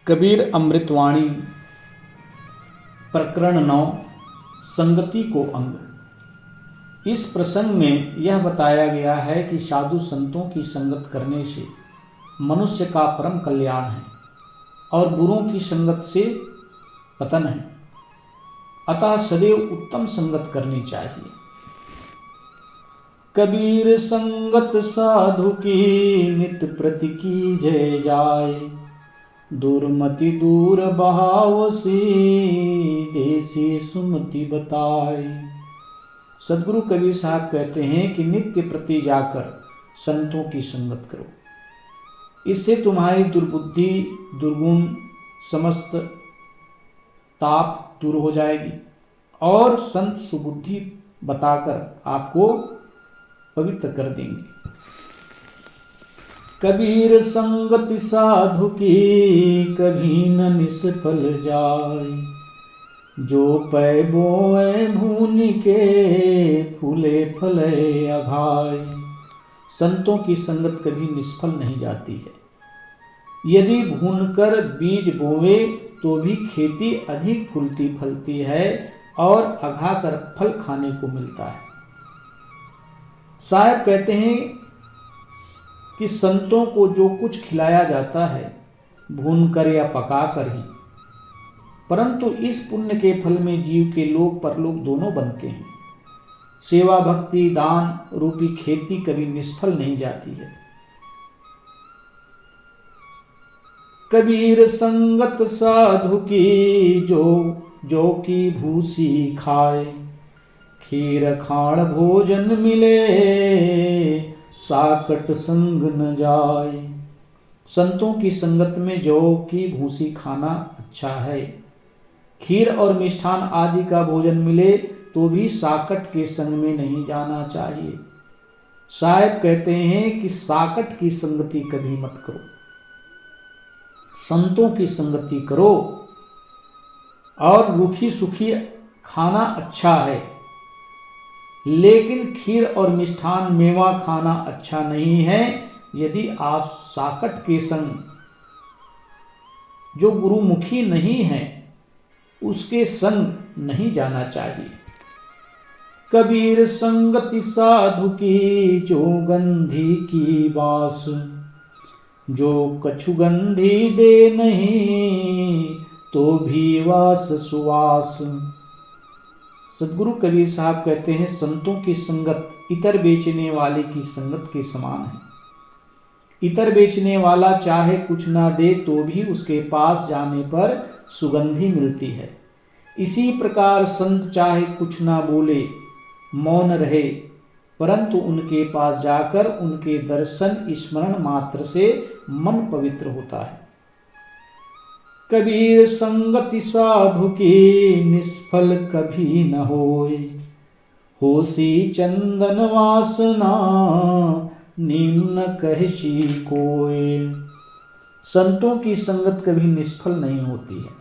कबीर अमृतवाणी प्रकरण 9 संगति को अंग। इस प्रसंग में यह बताया गया है कि साधु संतों की संगत करने से मनुष्य का परम कल्याण है और बुरों की संगत से पतन है। अतः सदैव उत्तम संगत करनी चाहिए। कबीर संगत साधु की नित प्रति की जय जाय, दुर्मति दूर बहावसी देसी सुमति बताए। सदगुरु कबीर साहब कहते हैं कि नित्य प्रति जाकर संतों की संगत करो, इससे तुम्हारी दुर्बुद्धि दुर्गुण समस्त ताप दूर हो जाएगी और संत सुबुद्धि बताकर आपको पवित्र कर देंगे। कबीर संगति साधु की कभी न निष्फल जाय, जो पै बोए भूनि के फूले फले अघाय। संतों की संगत कभी निष्फल नहीं जाती है। यदि भूनकर बीज बोवे तो भी खेती अधिक फूलती फलती है और अघाकर फल खाने को मिलता है। साहब कहते हैं कि संतों को जो कुछ खिलाया जाता है भूनकर या पकाकर ही, परंतु इस पुण्य के फल में जीव के लोक परलोक दोनों बनते हैं। सेवा भक्ति दान रूपी खेती कभी निष्फल नहीं जाती है। कबीर संगत साधु की जो की भूसी खाए, खीर खाण भोजन मिले साकट संग न जाए। संतों की संगत में जौ की भूसी खाना अच्छा है। खीर और मिष्ठान आदि का भोजन मिले तो भी साकट के संग में नहीं जाना चाहिए। साहब कहते हैं कि साकट की संगति कभी मत करो, संतों की संगति करो। और रूखी सूखी खाना अच्छा है, लेकिन खीर और मिष्ठान मेवा खाना अच्छा नहीं है। यदि आप साकट के संग, जो गुरुमुखी नहीं है, उसके संग नहीं जाना चाहिए। कबीर संगति साधु की जो गंधी की बास, जो कछु गंधी दे नहीं तो भी वास सुवास। सदगुरु कबीर साहब कहते हैं संतों की संगत इतर बेचने वाले की संगत के समान है। इतर बेचने वाला चाहे कुछ ना दे तो भी उसके पास जाने पर सुगंधी मिलती है। इसी प्रकार संत चाहे कुछ ना बोले, मौन रहे, परंतु उनके पास जाकर उनके दर्शन स्मरण मात्र से मन पवित्र होता है। कबीर संगति साधु की निष्फल कभी न होए, होसी चंदन वासना निम्न कहसी कोय। संतों की संगत कभी निष्फल नहीं होती है।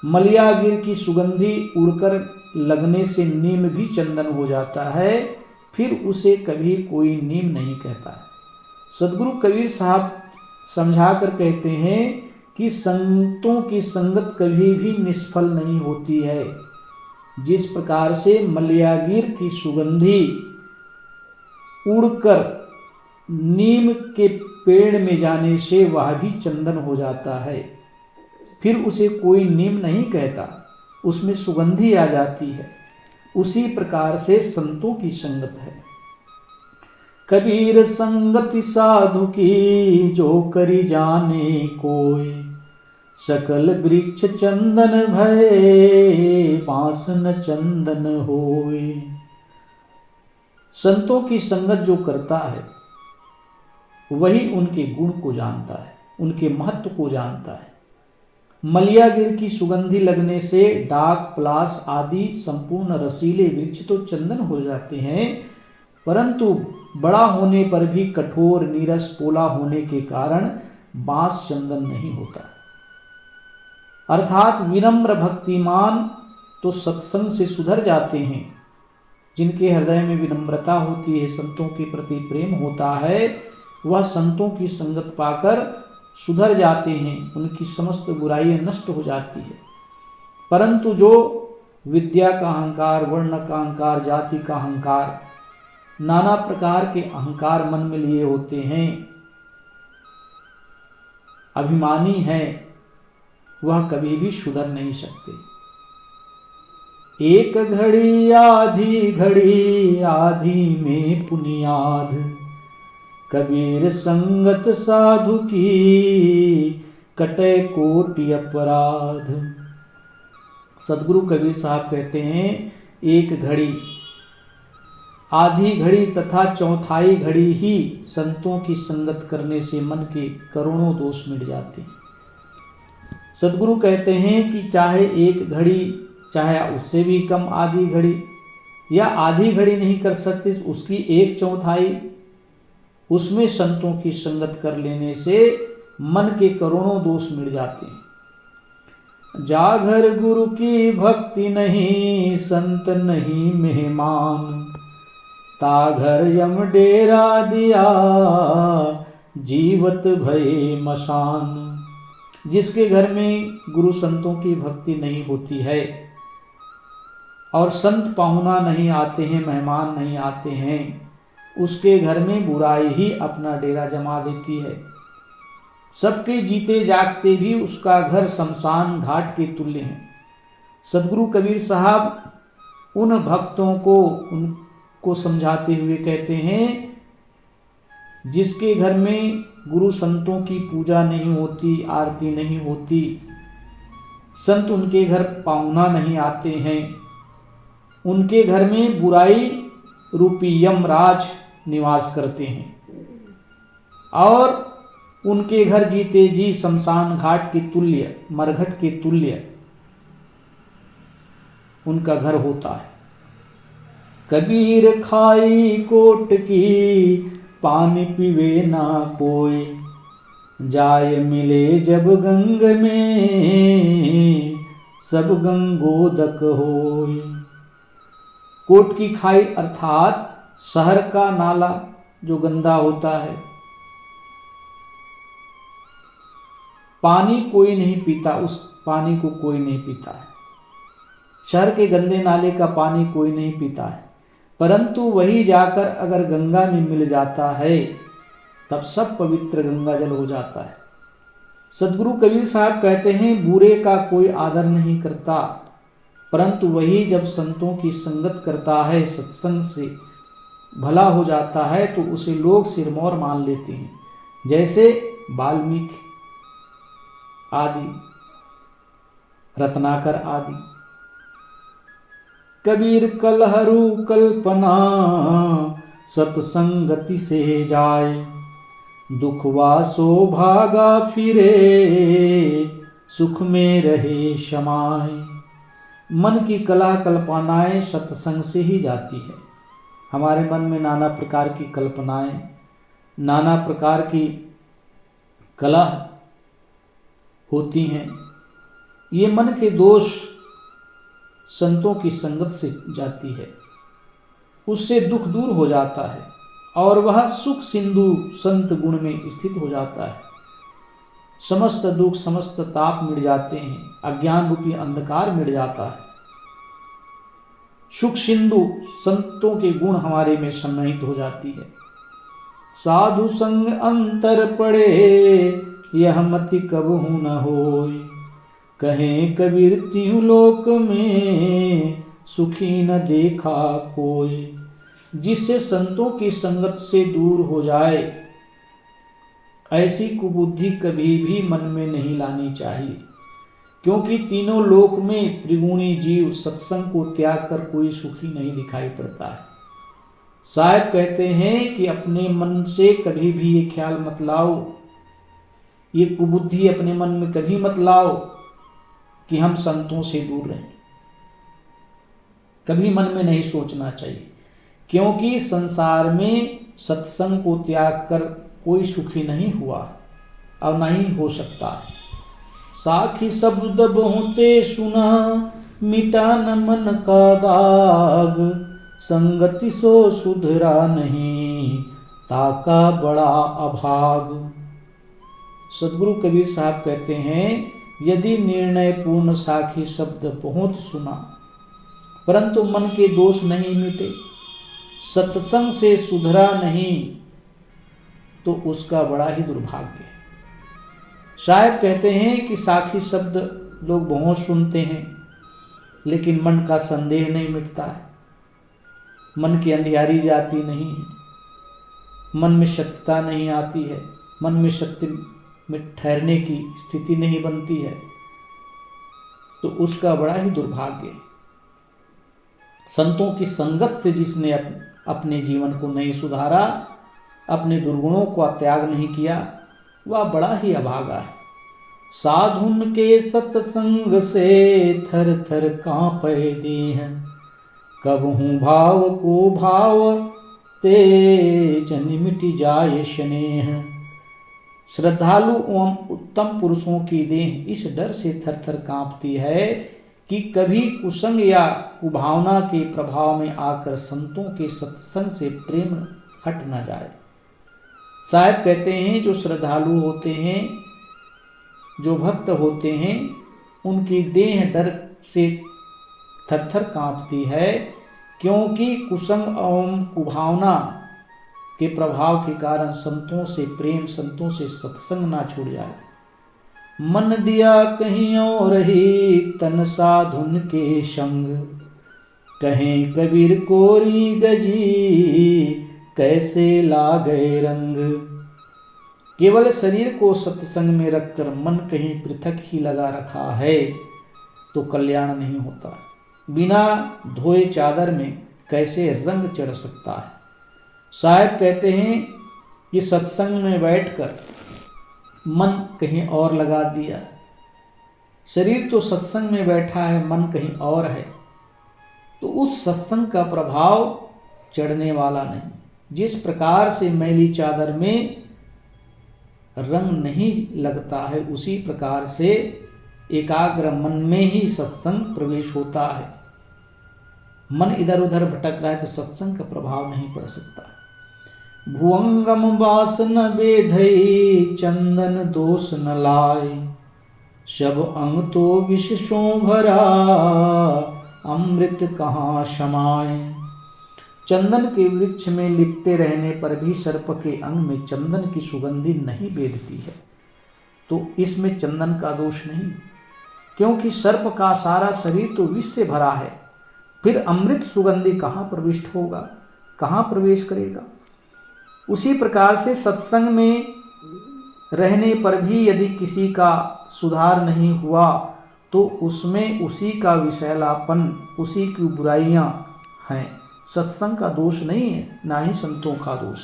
मलियागिर की सुगंधी उड़कर लगने से नीम भी चंदन हो जाता है, फिर उसे कभी कोई नीम नहीं कहता है। सदगुरु कबीर साहब समझाकर कहते हैं कि संतों की संगत कभी भी निष्फल नहीं होती है। जिस प्रकार से मलियागिर की सुगंधी उड़कर नीम के पेड़ में जाने से वह भी चंदन हो जाता है, फिर उसे कोई नीम नहीं कहता, उसमें सुगंधी आ जाती है। उसी प्रकार से संतों की संगत है। कबीर संगति साधु की जो करी जाने कोय, सकल वृक्ष चंदन भय पास न चंदन होय। संतों की संगत जो करता है वही उनके गुण को जानता है, उनके महत्व को जानता है। मलियागिर की सुगंधी लगने से डाक पलास आदि संपूर्ण रसीले वृक्ष तो चंदन हो जाते हैं, परंतु बड़ा होने पर भी कठोर नीरस पोला होने के कारण बांस चंदन नहीं होता। अर्थात विनम्र भक्तिमान तो सत्संग से सुधर जाते हैं। जिनके हृदय में विनम्रता होती है, संतों के प्रति प्रेम होता है, वह संतों की संगत पाकर सुधर जाते हैं, उनकी समस्त बुराइयां नष्ट हो जाती है। परंतु जो विद्या का अहंकार, वर्ण का अहंकार, जाति का अहंकार, नाना प्रकार के अहंकार मन में लिए होते हैं, अभिमानी है, वह कभी भी सुधर नहीं सकते। एक घड़ी आधी घड़ी आधी में पुनियाद, कबीर संगत साधु की कटे कोटि अपराध। सदगुरु कबीर साहब कहते हैं, एक घड़ी, आधी घड़ी तथा चौथाई घड़ी ही संतों की संगत करने से मन के करोड़ों दोष मिट जाते हैं। सदगुरु कहते हैं कि चाहे एक घड़ी, चाहे उससे भी कम आधी घड़ी, या आधी घड़ी नहीं कर सकते उसकी एक चौथाई, उसमें संतों की संगत कर लेने से मन के करोड़ों दोष मिट जाते हैं। जागर गुरु की भक्ति नहीं, संत नहीं मेहमान, ताघर यम डेरा दिया, जीवत भये मशान। जिसके घर में गुरु संतों की भक्ति नहीं होती है और संत पाहुना नहीं आते हैं, मेहमान नहीं आते हैं, उसके घर में बुराई ही अपना डेरा जमा देती है। सबके जीते जागते भी उसका घर शमशान घाट के तुल्य है। सदगुरु कबीर साहब उन भक्तों को उनको समझाते हुए कहते हैं, जिसके घर में गुरु संतों की पूजा नहीं होती, आरती नहीं होती, संत उनके घर पाहुना नहीं आते हैं, उनके घर में बुराई रूपी यमराज निवास करते हैं और उनके घर जीते जी शमशान घाट के तुल्य, मरघट के तुल्य उनका घर होता है। कबीर खाई कोट की, पानी पीवे ना कोई, जाय मिले जब गंग में, सब गंगोदक होय। कोट की खाई अर्थात शहर का नाला जो गंदा होता है, पानी कोई नहीं पीता, उस पानी को कोई नहीं पीता है। शहर के गंदे नाले का पानी कोई नहीं पीता है, परंतु वही जाकर अगर गंगा में मिल जाता है तब सब पवित्र गंगा जल हो जाता है। सदगुरु कबीर साहब कहते हैं, बुरे का कोई आदर नहीं करता, परंतु वही जब संतों की संगत करता है, सत्संग से भला हो जाता है, तो उसे लोग सिरमौर मान लेते हैं, जैसे वाल्मीकि आदि, रत्नाकर आदि। कबीर कलहरू कल्पना, सत्संगति से जाए, दुखवा सौभागा फिरे, सुख में रहे शमाए। मन की कला कल्पनाएं सत्संग से ही जाती है। हमारे मन में नाना प्रकार की कल्पनाएं, नाना प्रकार की कला होती हैं। ये मन के दोष संतों की संगत से जाती है, उससे दुख दूर हो जाता है और वह सुख सिंधु संत गुण में स्थित हो जाता है। समस्त दुख समस्त ताप मिट जाते हैं, अज्ञान रूपी अंधकार मिट जाता है। सुख सिंधु संतों के गुण हमारे में सम्मिलित हो जाती है। साधु संग अंतर पड़े, यह मति कबहु न होय, कहें कबीर तिहु लोक में, सुखी न देखा कोई। जिससे संतों की संगत से दूर हो जाए, ऐसी कुबुद्धि कभी भी मन में नहीं लानी चाहिए, क्योंकि तीनों लोक में त्रिगुणी जीव सत्संग को त्याग कर कोई सुखी नहीं दिखाई पड़ता है। साहब कहते हैं कि अपने मन से कभी भी ये ख्याल मत लाओ, ये कुबुद्धि अपने मन में कभी मत लाओ कि हम संतों से दूर रहें। कभी मन में नहीं सोचना चाहिए, क्योंकि संसार में सत्संग को त्याग कर कोई सुखी नहीं हुआ और नहीं हो सकता है। साखी शब्द बहुते सुना, मिटा न मन का दाग, संगति सो सुधरा नहीं, ताका बड़ा अभाग। सदगुरु कबीर साहब कहते हैं, यदि निर्णय पूर्ण साखी शब्द बहुत सुना परंतु मन के दोष नहीं मिटे, सत्संग से सुधरा नहीं, तो उसका बड़ा ही दुर्भाग्य है। शायद कहते हैं कि साखी शब्द लोग बहुत सुनते हैं लेकिन मन का संदेह नहीं मिटता है, मन की अंधियारी जाती नहीं है, मन में शक्तिता नहीं आती है, मन में शक्ति में ठहरने की स्थिति नहीं बनती है, तो उसका बड़ा ही दुर्भाग्य है। संतों की संगत से जिसने अपने जीवन को नहीं सुधारा, अपने दुर्गुणों का त्याग नहीं किया, वह बड़ा ही अभागा है। साधुन के सत्संग से थर थर कांपे देह, कबहू भाव को भाव ते जन मिट जाए स्नेह। श्रद्धालु एवं उत्तम पुरुषों की देह इस डर से थर थर कांपती है कि कभी कुसंग या कुभावना के प्रभाव में आकर संतों के सत्संग से प्रेम हट न जाए। साहब कहते हैं, जो श्रद्धालु होते हैं, जो भक्त होते हैं, उनकी देह डर से थर थर कांपती है, क्योंकि कुसंग एवं कुभावना के प्रभाव के कारण संतों से प्रेम, संतों से सत्संग ना छूट जाए। मन दिया कहीं और ही तन साधुन के संग, कहें कबीर कोरी गजी कैसे लागे रंग। केवल शरीर को सत्संग में रखकर मन कहीं पृथक ही लगा रखा है तो कल्याण नहीं होता। बिना धोए चादर में कैसे रंग चढ़ सकता है। साहब कहते हैं कि सत्संग में बैठकर मन कहीं और लगा दिया, शरीर तो सत्संग में बैठा है, मन कहीं और है, तो उस सत्संग का प्रभाव चढ़ने वाला नहीं। जिस प्रकार से मैली चादर में रंग नहीं लगता है, उसी प्रकार से एकाग्र मन में ही सत्संग प्रवेश होता है। मन इधर उधर भटक रहा है तो सत्संग का प्रभाव नहीं पड़ सकता। भुवंगम बास न बेधई चंदन दोष न लाए, सब अंग तो विषों भरा अमृत कहाँ समाए। चंदन के वृक्ष में लिपटे रहने पर भी सर्प के अंग में चंदन की सुगंधि नहीं बेधती है, तो इसमें चंदन का दोष नहीं, क्योंकि सर्प का सारा शरीर तो विष से भरा है, फिर अमृत सुगंधि कहाँ प्रविष्ट होगा, कहाँ प्रवेश करेगा। उसी प्रकार से सत्संग में रहने पर भी यदि किसी का सुधार नहीं हुआ तो उसमें उसी का विषैलापन, उसी की बुराइयां हैं। सत्संग का दोष नहीं है, ना ही संतों का दोष।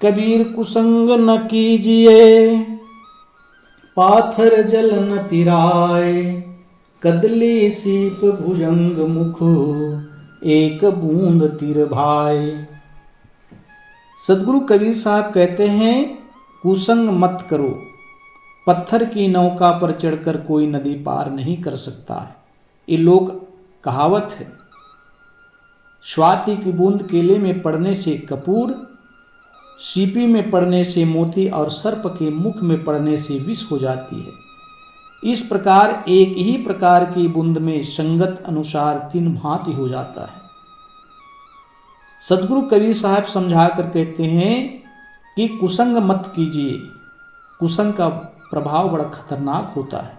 कबीर कुसंग न कीजिए पाथर जल न तिराए, कदली सीप भुजंग मुख एक बूंद तिर भाए। सदगुरु कबीर साहब कहते हैं, कुसंग मत करो। पत्थर की नौका पर चढ़कर कोई नदी पार नहीं कर सकता है, ये लोक कहावत है। स्वाति की बूंद केले में पड़ने से कपूर, सीपी में पड़ने से मोती और सर्प के मुख में पड़ने से विष हो जाती है। इस प्रकार एक ही प्रकार की बूंद में संगत अनुसार तीन भांति हो जाता है। सदगुरु कबीर साहब समझा कर कहते हैं कि कुसंग मत कीजिए। कुसंग का प्रभाव बड़ा खतरनाक होता है।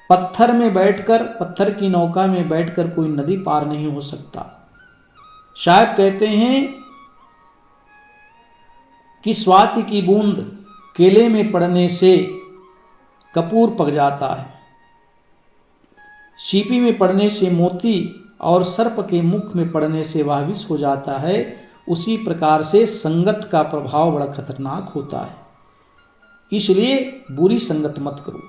पत्थर में बैठकर, पत्थर की नौका में बैठकर कोई नदी पार नहीं हो सकता। शायद कहते हैं कि स्वाति की बूंद केले में पड़ने से कपूर पक जाता है, सीपी में पड़ने से मोती और सर्प के मुख में पड़ने से वह विष हो जाता है। उसी प्रकार से संगत का प्रभाव बड़ा खतरनाक होता है, इसलिए बुरी संगत मत करो।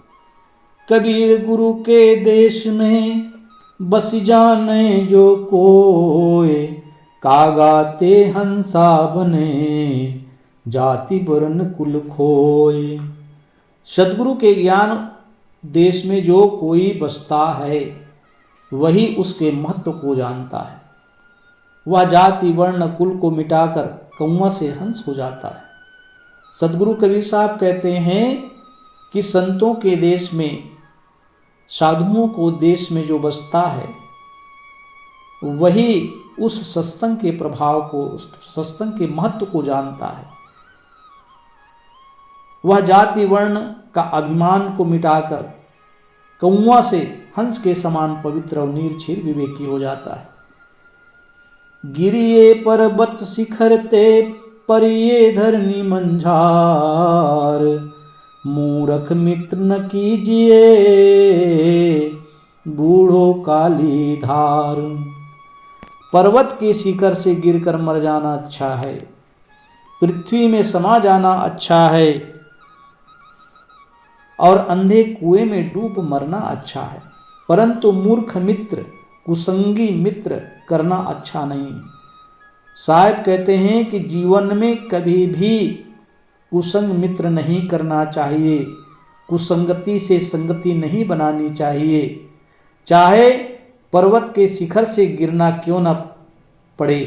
कबीर गुरु के देश में बस जाने जो कोय, कागाते हंसा बने जाति वर्ण कुल खोए। सदगुरु के ज्ञान देश में जो कोई बसता है वही उसके महत्व को जानता है। वह जाति वर्ण कुल को मिटाकर कौवा से हंस हो जाता है। सदगुरु कबीर साहब कहते हैं कि संतों के देश में, साधुओं को देश में जो बसता है वही उस सत्संग के प्रभाव को, उस सत्संग के महत्व को जानता है। वह जाति वर्ण का अभिमान को मिटाकर कौआ से हंस के समान पवित्र और निर्छीर विवेकी हो जाता है। गिरिये पर्वत शिखर ते परिये धरनी मंझार, मूरख मित्र न कीजिए बूढ़ो काली धार। पर्वत के शिखर से गिरकर मर जाना अच्छा है, पृथ्वी में समा जाना अच्छा है, और अंधे कुएं में डूब मरना अच्छा है, परंतु मूर्ख मित्र, कुसंगी मित्र करना अच्छा नहीं। साहब कहते हैं कि जीवन में कभी भी कुसंग मित्र नहीं करना चाहिए, कुसंगति से संगति नहीं बनानी चाहिए। चाहे पर्वत के शिखर से गिरना क्यों न पड़े,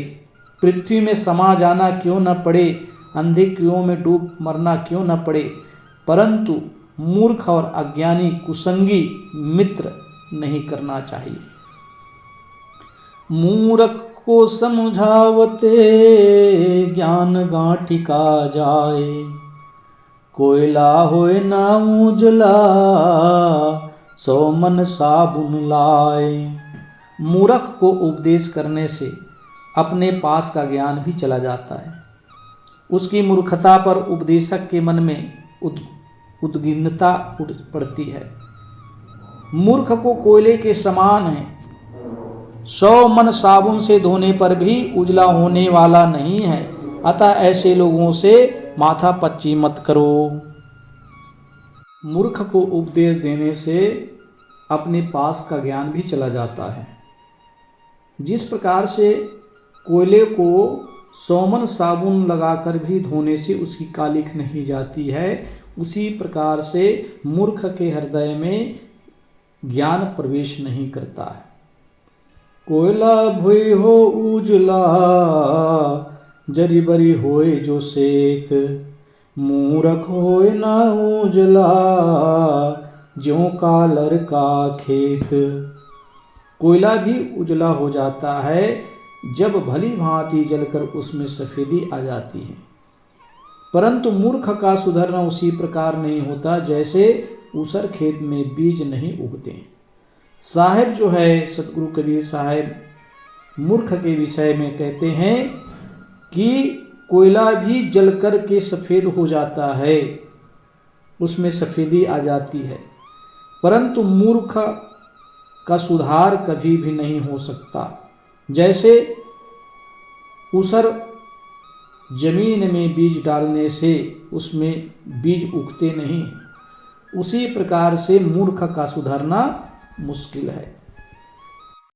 पृथ्वी में समा जाना क्यों न पड़े, अंधे कुओं में डूब मरना क्यों न पड़े, परंतु मूर्ख और अज्ञानी कुसंगी मित्र नहीं करना चाहिए। मूर्ख को समझावते ज्ञान गांठिका जाए, कोयला होए ना उजला सो मन साबुन लाए। मूर्ख को उपदेश करने से अपने पास का ज्ञान भी चला जाता है। उसकी मूर्खता पर उपदेशक के मन में उद्विग्नता उठ पड़ती है। मूर्ख को कोयले के समान है, 100 मन साबुन से धोने पर भी उजला होने वाला नहीं है। अतः ऐसे लोगों से माथा पच्ची मत करो। मूर्ख को उपदेश देने से अपने पास का ज्ञान भी चला जाता है। जिस प्रकार से कोयले को 100 मन साबुन लगाकर भी धोने से उसकी कालिख नहीं जाती है, उसी प्रकार से मूर्ख के हृदय में ज्ञान प्रवेश नहीं करता है। कोयला भुई हो उजला जरी बरी होए जो सेत, मूर्ख होए ना उजला ज्यों कालर का खेत। कोयला भी उजला हो जाता है जब भली भांति जलकर उसमें सफेदी आ जाती है, परंतु मूर्ख का सुधरना उसी प्रकार नहीं होता जैसे ऊसर खेत में बीज नहीं उगते। साहिब जो है सतगुरु कबीर साहिब मूर्ख के विषय में कहते हैं कि कोयला भी जलकर के सफ़ेद हो जाता है, उसमें सफ़ेदी आ जाती है, परंतु मूर्ख का सुधार कभी भी नहीं हो सकता। जैसे ऊसर जमीन में बीज डालने से उसमें बीज उगते नहीं, उसी प्रकार से मूर्ख का सुधरना मुश्किल है।